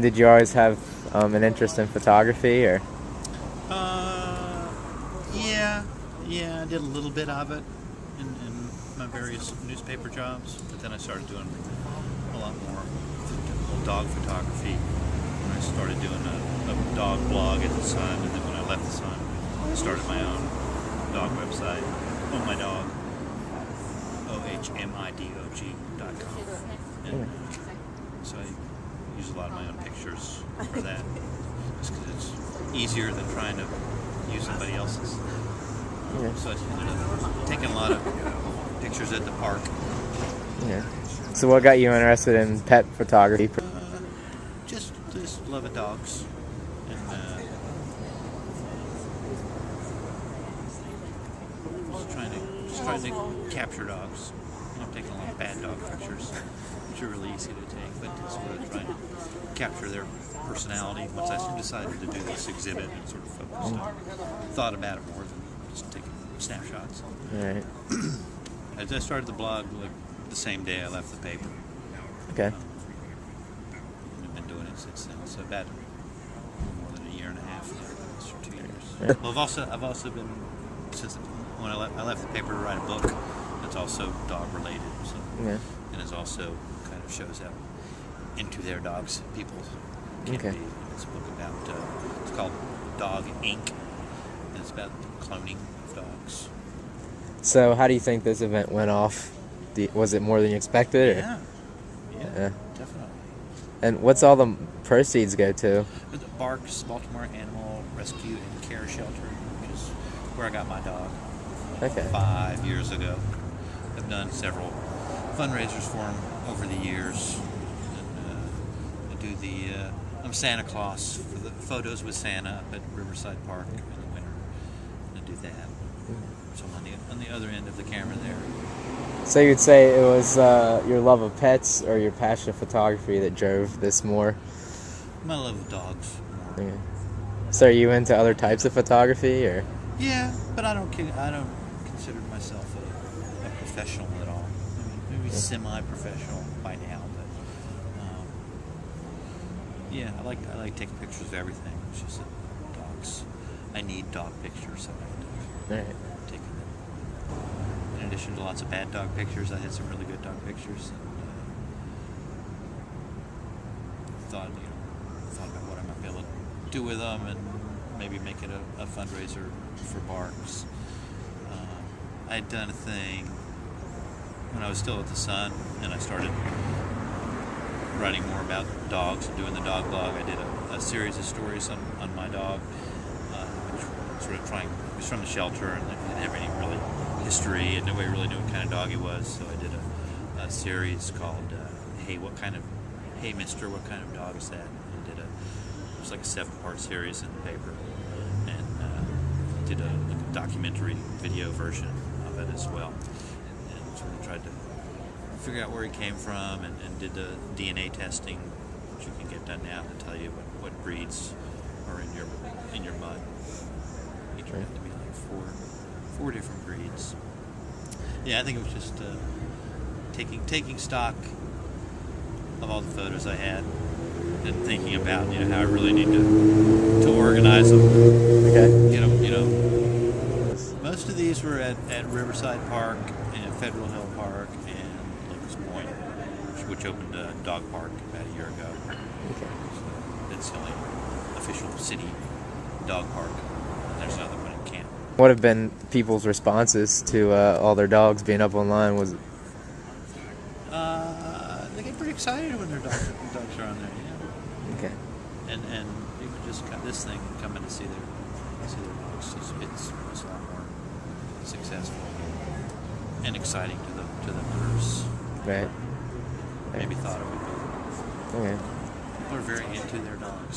Did you always have an interest in photography, or? Yeah, I did a little bit of it in my various newspaper jobs, but then I started doing a lot more dog photography when I started doing a dog blog at the Sun, and then when I left the Sun, I started my own dog website, Oh My Dog, ohmidog.com. And so I use a lot of my own pictures for that, just because it's easier than trying to use somebody else's. Yeah. So I ended up taking a lot of pictures at the park. Yeah. So what got you interested in pet photography? Just love of dogs, and just trying to capture dogs. I'm taking a lot of bad dog pictures, which are really easy to take, but just sort of trying to capture their personality. Once I decided to do this exhibit and sort of focused on, thought about it more than just taking snapshots. Right. As I started the blog, like the same day I left the paper. Okay. I've been doing it since then, so about more than a year and a half now, or 2 years. Well, I've also been, since when I left the paper to write a book that's also dog related, so Yeah. and it also kind of shows how into their dogs people can Okay. be. It's a book about it's called Dog Inc. and it's about cloning of dogs. So how do you think this event went off? Was it more than you expected? Or? Yeah, definitely. And what's all the proceeds go to? The BARCS, Baltimore Animal Rescue and Care Shelter, which is where I got my dog Okay. 5 years ago. I've done several fundraisers for them over the years. And, I do I'm Santa Claus for the photos with Santa up at Riverside Park in the winter. I do that. So I'm on the other end of the camera there. So you'd say it was your love of pets or your passion of photography that drove this more? My love of dogs more. Yeah. So are you into other types of photography, or? Yeah, but I don't consider myself a professional at all. I mean, maybe semi-professional by now, but yeah, I like taking pictures of everything. It's just that dogs. I need dog pictures, so I Right. take them. In addition to lots of bad dog pictures, I had some really good dog pictures. And, thought about what I might be able to do with them, and maybe make it a fundraiser for BARCS. I had done a thing when I was still at the Sun, and I started writing more about dogs and doing the dog blog. I did a series of stories on my dog, which sort of it was from the shelter, and it didn't have any really history, and nobody really knew what kind of dog he was. So I did a series called Hey Mister, what kind of dog is that? And it was like a 7-part series in the paper, and did a documentary video version of it as well, and sort of tried to figure out where he came from, and did the DNA testing, which you can get done now to tell you what breeds are in your mud. Each one had to be like four different breeds. Yeah, I think it was just taking stock of all the photos I had, and thinking about how I really need to organize them. Okay. Most of these were at Riverside Park and Federal Hill Park and Locust Point, which opened a dog park about a year ago. Okay. So it's the only official city dog park. And there's another one in Camp. What have been people's responses to all their dogs being up online? Was it? They get pretty excited when their dogs are on there. Yeah. Okay. And even just this thing, coming to see their dogs, it's a lot more successful and exciting to the owners. Right. Maybe thought it would be. Okay. People are very into their dogs.